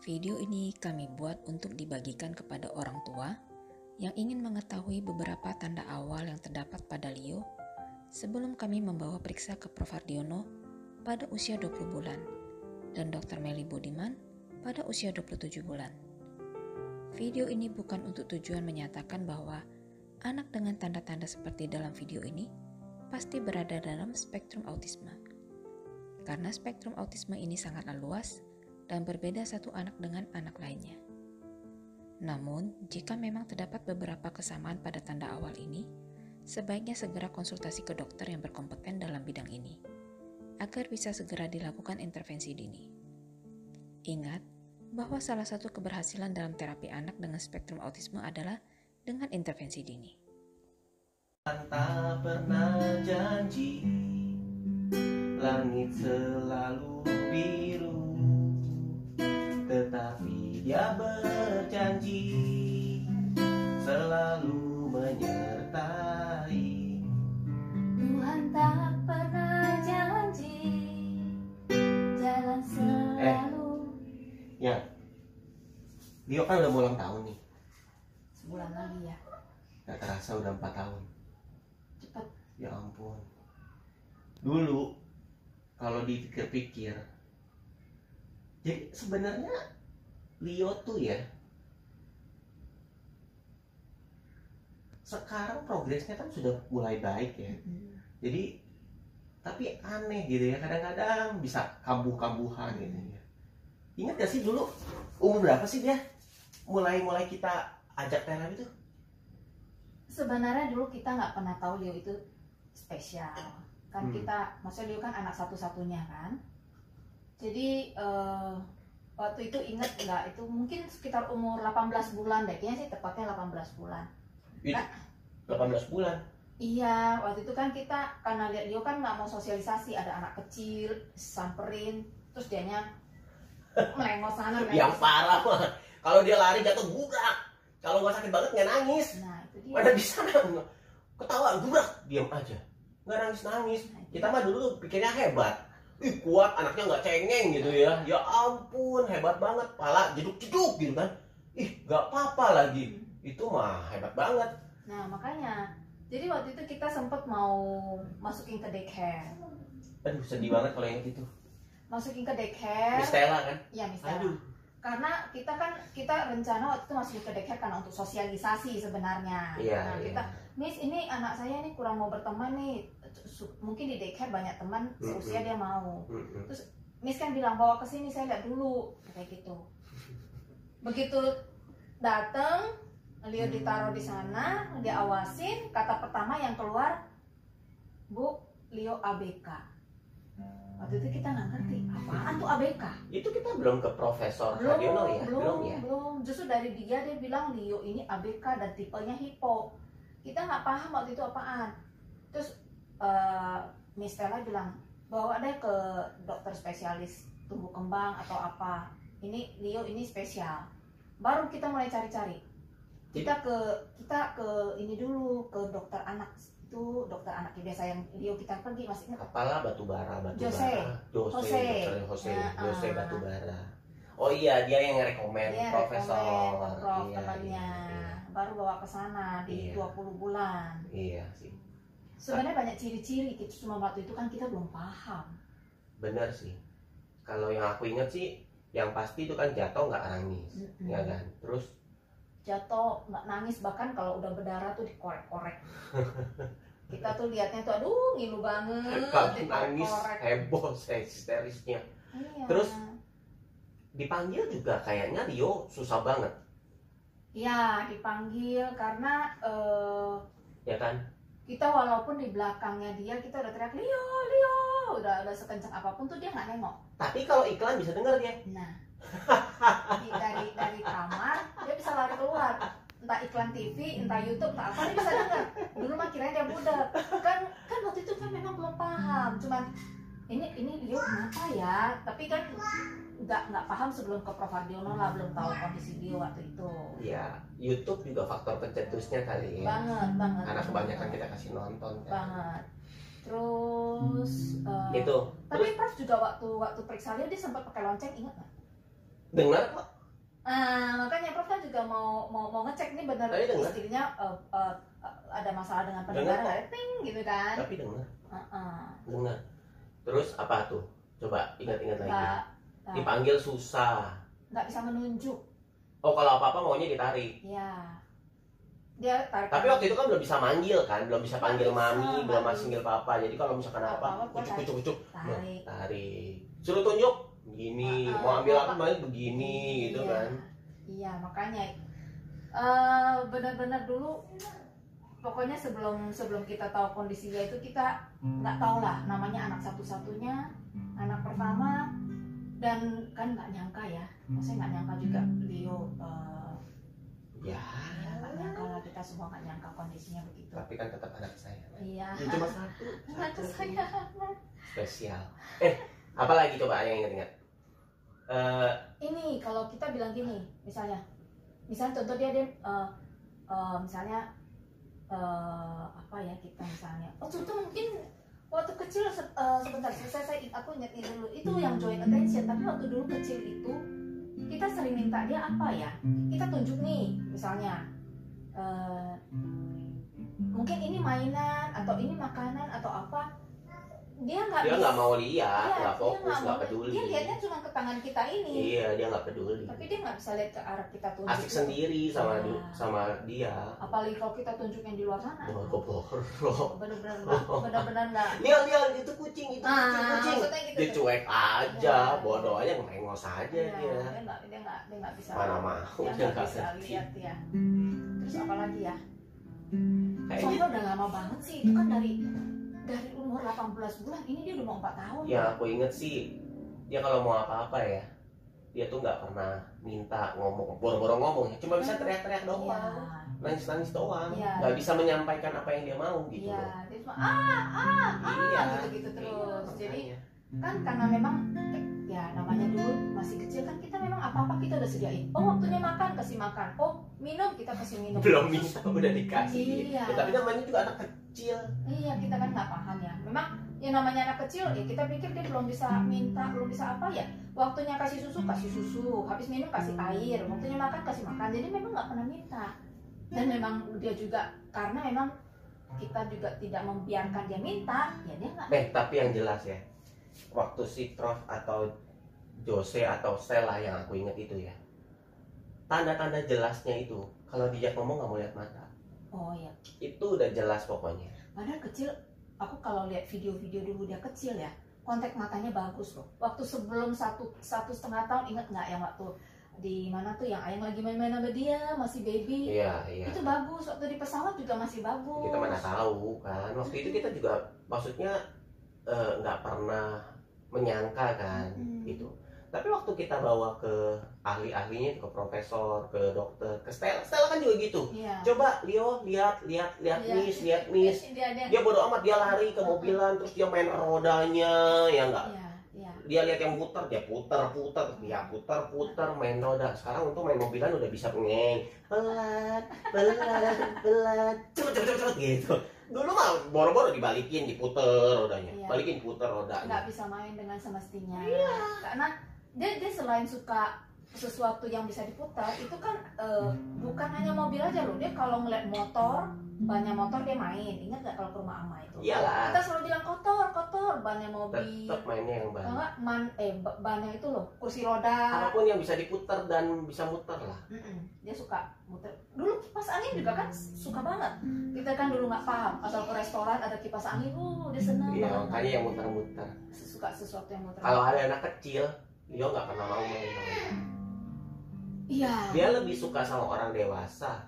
Video ini kami buat untuk dibagikan kepada orang tua yang ingin mengetahui beberapa tanda awal yang terdapat pada Leo sebelum kami membawa periksa ke Prof. Ardiono pada usia 20 bulan dan Dr. Melly Budiman pada usia 27 bulan. Video ini bukan untuk tujuan menyatakan bahwa anak dengan tanda-tanda seperti dalam video ini pasti berada dalam spektrum autisme. Karena spektrum autisme ini sangatlah luas dan berbeda satu anak dengan anak lainnya. Namun, jika memang terdapat beberapa kesamaan pada tanda awal ini, sebaiknya segera konsultasi ke dokter yang berkompeten dalam bidang ini, agar bisa segera dilakukan intervensi dini. Ingat bahwa salah satu keberhasilan dalam terapi anak dengan spektrum autisme adalah dengan intervensi dini. Tak pernah janji, langit selalu biru, tetapi dia berjanji selalu menyertai. Tuhan tak pernah janji, jalan selalu. Ya, Leo kan udah mau ulang tahun nih. Sebulan lagi ya. Gak terasa udah 4 tahun. Cepet. Ya ampun. Dulu kalau dipikir-pikir, jadi sebenarnya Leo tuh ya sekarang progresnya kan sudah mulai baik ya. Jadi tapi aneh gitu ya, kadang-kadang bisa kambuh-kambuhan gitu ya. Ingat gak sih dulu umur berapa sih dia mulai kita ajak terapi tuh? Sebenarnya dulu kita nggak pernah tahu Leo itu spesial. Kan kita, maksudnya Leo kan anak satu-satunya kan. Jadi waktu itu inget nggak, itu mungkin sekitar umur 18 bulan deh, kayaknya sih tepatnya 18 bulan. Nah, 18 bulan? Iya, waktu itu kan kita karena lihat Leo kan nggak mau sosialisasi, ada anak kecil samperin, terus dianya melengos sana melengos. Yang parah mah kalau dia lari jatuh gubrak, kalau nggak sakit banget nggak nangis. Nah itu dia. Mana bisa ketawa gubrak, diam aja, nggak nangis. Kita mah dulu pikirnya hebat, ih kuat, anaknya nggak cengeng gitu ya. Ya ampun, hebat banget, pala jeduk-jeduk gitu kan. Ih nggak apa-apa lagi, itu mah hebat banget. Nah makanya, jadi waktu itu kita sempat mau masukin ke daycare. Aduh sedih banget kalau yang gitu. Masukin ke daycare. Miss Stella kan? Iya Miss Stella. Aduh. Karena kita rencana waktu itu masukin ke daycare karena untuk sosialisasi sebenarnya. Iya, Nah iya. kita, Miss ini anak saya nih kurang mau berteman nih. Mungkin di daycare banyak teman seusia dia mau. Terus Miss kan bilang bawa ke sini saya lihat dulu kayak gitu. Begitu dateng, Leo ditaruh di sana, diawasin. Kata pertama yang keluar, Bu, Leo ABK. Waktu itu kita nggak ngerti apaan tuh ABK. Itu kita belum ke Profesor Belum Ardiono ya? ya. Belum. Justru dari dia bilang Leo ini ABK dan tipenya hipo. Kita nggak paham waktu itu apaan. Terus Miss Stella bilang bawa deh ke dokter spesialis tumbuh kembang atau apa. Ini Leo ini spesial. Baru kita mulai cari-cari. Kita ke ini dulu, ke dokter anak. Itu dokter anak biasa yang Leo kita pergi, masih ingat? Apalah Batubara. Jose. Jose Batubara. Oh iya, dia yang ngerekomen Profesor. Prof temannya. Baru bawa ke sana di 20 bulan. Iya sih. Sebenarnya banyak ciri-ciri gitu, cuma waktu itu kan kita belum paham. Bener sih. Kalau yang aku ingat sih, yang pasti itu kan jatuh nggak nangis, ya kan. Terus jatuh nggak nangis, bahkan kalau udah berdarah tuh dikorek-korek. Kita tuh liatnya tuh aduh ngilu banget. kalau nangis heboh histerisnya. Iya. Terus dipanggil juga kayaknya Leo susah banget. Iya dipanggil karena Ya kan? kita walaupun di belakangnya dia kita udah teriak Leo, Leo, udah sekencang apapun tuh dia nggak nengok. Tapi kalau iklan bisa dengar dia. Nah, dari kamar dia bisa lari keluar, entah iklan TV, entah YouTube, entah apa dia bisa dengar. Dulu mah kirain dia budak. Kan waktu itu kan memang belum paham, cuman ini Leo kenapa ya? Tapi kan nggak paham sebelum ke Prof. Ardiono lah, belum tahu kondisi Leo waktu itu. Ya, YouTube juga faktor pencetusnya kali ya. Banget. Karena kebanyakan kita kasih nonton kan. Banget. Terus Itu. tapi Prof juga waktu periksa Leo dia sempat pakai lonceng, ingat nggak? Dengar kok. Makanya Prof kan juga mau ngecek nih benar Tadi dengar. istrinya ada masalah dengan Dengar pendengaran, kok. ada ting gitu kan. Tapi dengar. Heeh. Dengar. Terus apa tuh? Coba ingat-ingat lagi. Nggak Dipanggil susah. nggak bisa menunjuk. Oh, kalau apa-apa maunya ditarik. Ya. Dia tarik. Tapi waktu itu kan belum bisa manggil kan, belum bisa panggil Nggak bisa, mami, nggak belum bisa. masih manggil papa. Jadi kalau misalkan apa, Apa-apa, kucuk, tarik. tarik. Suruh tunjuk, begini. Mau ambil apa, main begini, gitu Iya. kan. Iya, makanya benar-benar dulu pokoknya sebelum kita tahu kondisinya itu kita nggak tahu lah namanya anak satu-satunya, anak pertama, dan kan nggak nyangka ya, maksudnya nggak nyangka juga Leo Ya, nggak nyangka lah, kita semua nggak nyangka kondisinya begitu. tapi kan tetap anak saya. Iya. Ya, cuma satu. Anak saya. Spesial. Apalagi coba yang ingat-ingat? Ini kalau kita bilang gini, misalnya contoh dia misalnya apa ya kita misalnya, contoh mungkin waktu kecil sebentar aku ingat ini dulu itu yang joint attention, tapi waktu dulu kecil itu kita sering minta dia apa ya, kita tunjuk nih misalnya mungkin ini mainan atau ini makanan atau apa, dia Dia nggak mau lihat, Iya, nggak dia fokus, nggak mau. peduli. Dia lihatnya cuma ke tangan kita ini, Iya, dia nggak peduli. tapi dia nggak bisa lihat ke arah kita tunjuk. Asik sendiri sama Iya. sama dia. Apalagi kalau kita tunjuk yang di luar sana. Oh, goblok. Bener-bener nggak. Lihat itu kucing, itu kucing. Maksudnya gitu. Dia cuek aja, Iya. bodoh aja, ngerengos aja Iya, dia. dia nggak bisa. Mana mau, Dia dia nggak nggak bisa ngerti. lihat ya. Terus apa lagi ya? Kayaknya Soalnya udah lama banget sih. Itu kan dari umur 18 bulan. Ini dia udah mau 4 tahun. yang aku inget sih, dia kalau mau apa-apa ya, dia tuh nggak pernah minta ngomong, boro-boro ngomong, cuma bisa teriak-teriak doang, Iya. nangis-nangis doang, Iya. nggak bisa menyampaikan apa yang dia mau gitu Iya, loh. dia cuma Iya. gitu terus. Iya, Jadi makanya. kan karena memang ya namanya dulu masih kecil kan kita memang apa-apa kita udah sediain. Oh waktunya makan kasih makan. Oh minum kita kasih minum. belum minta udah dikasih. Iya. Ya, tapi namanya juga anak kecil. Iya kita kan nggak paham ya. Memang yang namanya anak kecil ya kita pikir dia belum bisa minta, belum bisa apa ya. Waktunya kasih susu, habis minum kasih air, waktunya makan kasih makan. Jadi memang nggak pernah minta. Dan memang dia juga karena memang kita juga tidak membiarkan dia minta, ya dia nggak. Tapi yang jelas ya, waktu si Prof atau Jose atau Stella yang aku inget itu ya, tanda-tanda jelasnya itu kalau dia ngomong nggak mau lihat mata, Oh ya. itu udah jelas pokoknya. Padahal kecil, aku kalau lihat video-video dulu dia kecil ya, kontak matanya bagus loh. Waktu sebelum satu setengah tahun, ingat nggak yang waktu di mana tuh yang Ayang lagi main-main sama dia masih baby, Iya. itu bagus. Waktu di pesawat juga masih bagus. Kita mana tahu kan, waktu itu kita juga maksudnya nggak pernah menyangka kan gitu. Tapi waktu kita bawa ke ahli-ahlinya, ke profesor, ke dokter, ke Stella kan juga gitu. Iya. Coba Leo lihat Iya. miss. Dia Dia bodo amat, dia lari ke mobilan, terus dia main rodanya, ya enggak. iya. Dia lihat yang putar, dia putar, dia putar, main roda. Sekarang untuk main mobilan udah bisa ngeng, pelat, cepet gitu. Dulu mah boro-boro dibalikin, diputer rodanya, Iya. balikin puter rodanya. Nggak bisa main dengan semestinya. Karena dia selain suka sesuatu yang bisa diputar, itu kan bukan hanya mobil aja loh. Dia kalau ngeliat motor, bannya motor dia main. Ingat nggak kalau ke rumah ama itu? Iyalah. Kita selalu bilang kotor, bannya mobil. Tetap mainnya yang banyak. Enggak, bannya itu loh, kursi roda. Apapun yang bisa diputar dan bisa muter lah. Dia suka muter. Dulu kipas angin juga kan suka banget. Kita kan dulu nggak paham. Asal ke restoran ada kipas angin, dia senang Iya, banget. makanya yang muter-muter. Suka sesuatu yang muter. Kalau ada anak kecil, dia nggak pernah mau main sama dia. Iya. Dia lebih suka sama orang dewasa,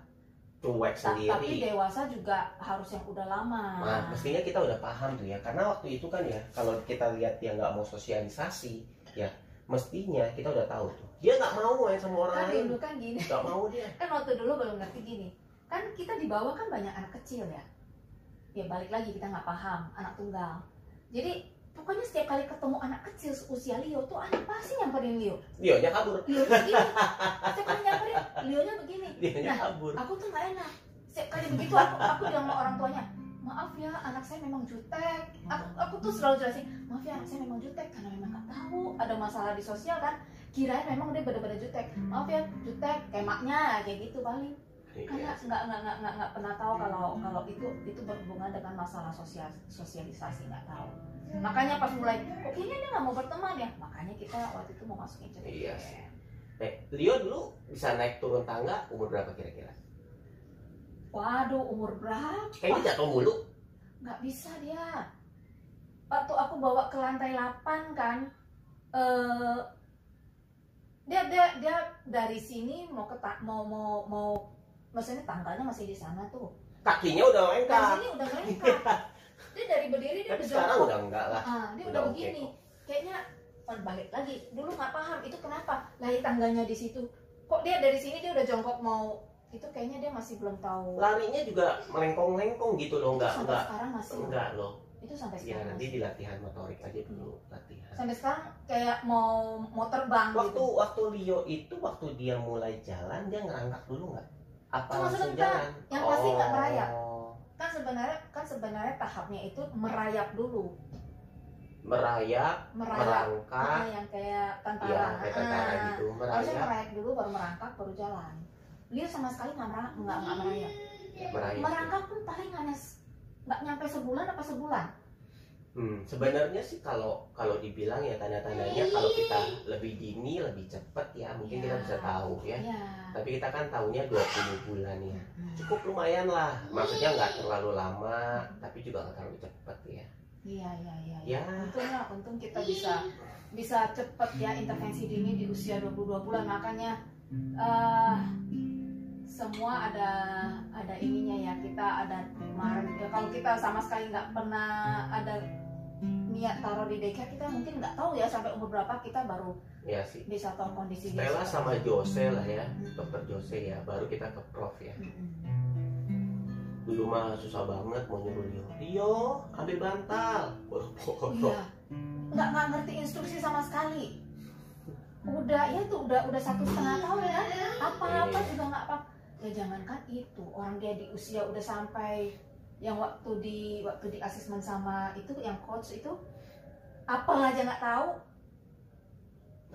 cuek Tapi sendiri. dewasa juga harus yang udah lama. Nah, mestinya kita udah paham tuh ya, karena waktu itu kan ya, kalau kita lihat dia nggak mau sosialisasi, ya mestinya kita udah tahu tuh. Dia nggak mau main sama orang Kan lain, dulu kan gini. nggak mau dia. Kan waktu dulu belum ngerti gini. Kan kita di bawah kan banyak anak kecil ya. Ya balik lagi kita nggak paham, anak tunggal. Jadi pokoknya setiap kali ketemu anak kecil seusia Leo tuh anak pasti nyamperin Leo. Dia nya kabur, Leo begini. Setiap kali nyamperin, Leonya begini. dia nya Nah, kabur. aku tuh nggak enak. Setiap kali begitu aku bilang sama orang tuanya, maaf ya anak saya memang jutek. Aku tuh selalu jelasin, maaf ya anak saya memang jutek karena memang nggak tahu ada masalah di sosial kan. kirain memang dia benar-benar jutek. Maaf ya, jutek kayak maknya kayak gitu paling. Karena nggak pernah tahu kalau itu berhubungan dengan masalah sosialisasi, nggak tahu. Makanya pas mulai, kok kayaknya dia nggak mau berteman ya, makanya kita waktu itu mau masukin cerita. Iya sih. Leo dulu bisa naik turun tangga umur berapa kira-kira? Waduh, umur berapa? Kayaknya jatuh mulu. Nggak bisa dia. Waktu aku bawa ke lantai 8 kan, dia dari sini mau maksudnya tangganya masih di sana tuh. Kakinya udah Dari lengkap. sini udah lengkap. Dia dari berdiri dia Tapi udah sekarang jongkok. udah enggak lah. Dia Udah udah oke begini. kok. Kayaknya balik lagi. Dulu nggak paham itu kenapa. Lah tangganya di situ. Kok dia dari sini dia udah jongkok mau itu kayaknya dia masih belum tahu. Larinya juga melengkong-lengkong gitu loh, Itu sampai enggak. sekarang masih. Enggak loh. Itu sampai Ya sekarang. nanti masih. di latihan motorik aja dulu, latihan. Sampai sekarang kayak mau terbang Waktu gitu. Leo itu waktu dia mulai jalan dia ngerangkak dulu nggak? Apa Cuma langsung sebentar. jalan? Yang pasti nggak merayap. Oh, Kan sebenarnya tahapnya itu merayap dulu. merangkak, Yang kayak ya tentara. kayak tentara gitu, Harusnya merayap, merayap dulu baru merangkak baru jalan. Dia sama sekali nggak merayap. merayap. Merangkak pun paling hanya nggak nyampe sebulan apa sebulan. Sebenarnya sih kalau dibilang ya tanda-tandanya kalau kita lebih dini lebih cepat ya mungkin kita bisa tahu ya. Iya. Tapi kita kan tahunya 20 bulan ya. Cukup lumayan lah. Maksudnya nggak terlalu lama tapi juga nggak terlalu cepat ya. Iya. Ya. Untung kita bisa cepat ya intervensi dini di usia 22 bulan. Makanya semua ada ininya ya, kita ada kemarin ya, kalau kita sama sekali nggak pernah ada niat taruh di daycare, kita mungkin nggak tahu ya sampai umur berapa kita baru Ya sih. bisa tahu kondisi dia Stella seperti sama apa. Jose lah ya, dokter Jose ya, baru kita ke prof ya. Dulu mah susah banget mau nyuruh Leo ambil bantal, boro-boro. Iya, nggak ngerti instruksi sama sekali. Udah 1,5 tahun ya, apa-apa juga nggak apa. Ya jangankan itu, orang dia di usia udah sampai yang waktu di asesmen sama itu yang coach itu apa aja nggak tahu.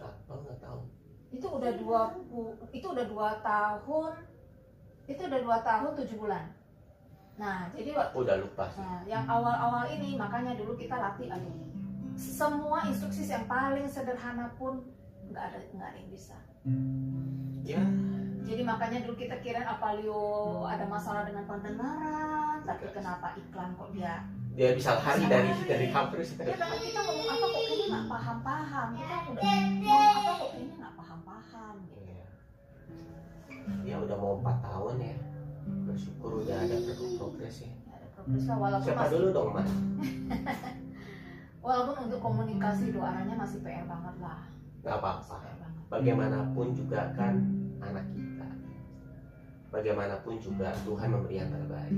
Apa nggak tahu. Itu udah 2 tahun. Itu udah 2 tahun 7 bulan. Nah, jadi Aku udah lupa sih. nah, yang awal-awal ini makanya dulu kita latih semua instruksi yang paling sederhana pun nggak ada yang bisa. Ya, Jadi makanya dulu kita kira apa Leo ada masalah dengan pendengaran, tapi kenapa iklan kok dia bisa lari dari kampus. ya karena kita ngomong apa kok kayaknya nggak paham-paham, kita udah ngomong apa kok kayaknya nggak paham-paham gitu. Iya. Ya udah mau 4 tahun ya. Bersyukur udah ada progres ya. Ya, ada progres lah walaupun Siapa masih dulu dong Mas? walaupun untuk komunikasi doanya masih PR banget lah. Gak apa-apa. PR banget. Bagaimanapun juga kan anak kita. Bagaimanapun juga Tuhan memberi yang terbaik.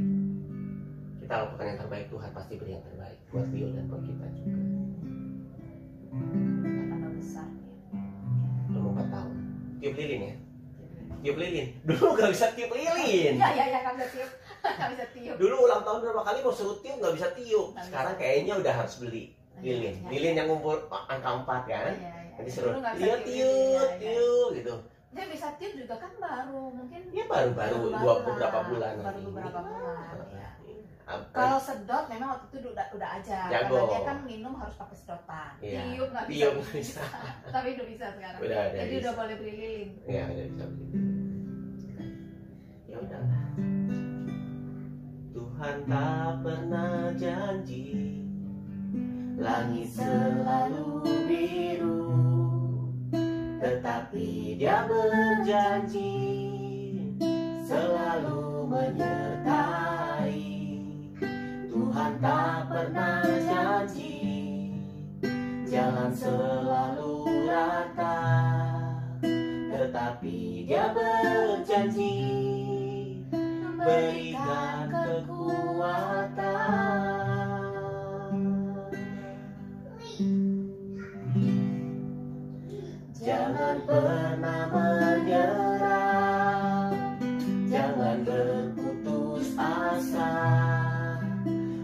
Kita lakukan yang terbaik, Tuhan pasti beri yang terbaik buat Leo dan buat kita juga. Karena besar ya. Udah mau 4 tahun. Tiup lilin ya? Tiup lilin. Dulu gak bisa tiup lilin. Ya nggak bisa tiup, nggak bisa tiup. Dulu ulang tahun berapa kali mau suruh tiup gak bisa tiup. Nggak Sekarang bisa. kayaknya udah harus beli lilin. Ya. Lilin yang ngumpul angka 4 kan? Iya. Nanti suruh Dulu nggak bisa Leo tiup, iya. tiup gitu. Dia bisa tiup juga kan baru mungkin. Ya baru-baru beberapa bulan Baru lagi. beberapa bulan. Ya. Apa? Kalau sedot memang waktu itu udah aja. Jago. Karena dia kan minum harus pakai sedotan. Iya. Tiup nggak bisa. Tiup nggak bisa. Tapi udah bisa sekarang. Udah Jadi bisa. udah boleh beli lilin. Ya udah bisa beli. Ya udahlah. Tuhan tak pernah janji langit selalu biru, tetapi Dia berjanji selalu menyertai. Tuhan tak pernah janji jalan selalu rata, tetapi Dia berjanji berikan kekuatan. Jangan pernah menyerah, jangan berputus asa.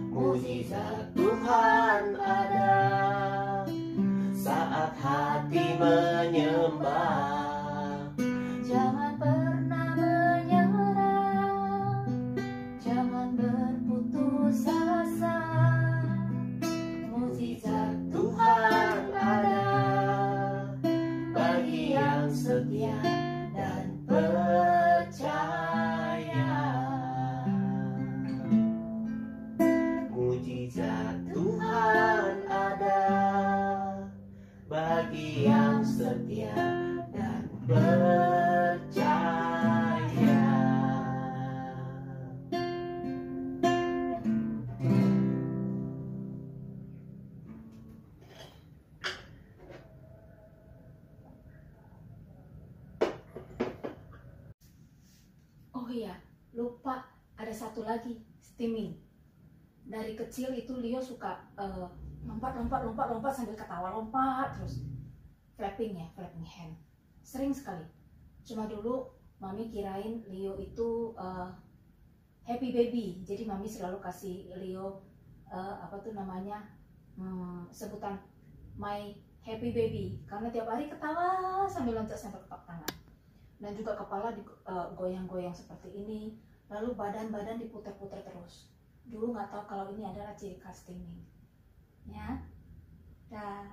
Mukjizat Tuhan ada saat hati menyembah. satu lagi steaming. Dari kecil itu Leo suka lompat sambil ketawa, lompat terus. Flapping hand. Sering sekali. Cuma dulu mami kirain Leo itu happy baby. Jadi mami selalu kasih Leo sebutan my happy baby, karena tiap hari ketawa sambil loncat sambil kepak tangan, dan juga kepala goyang-goyang seperti ini, lalu badan diputar-putar terus. Dulu nggak tahu kalau ini adalah ciri khas steaming. Ya, dah.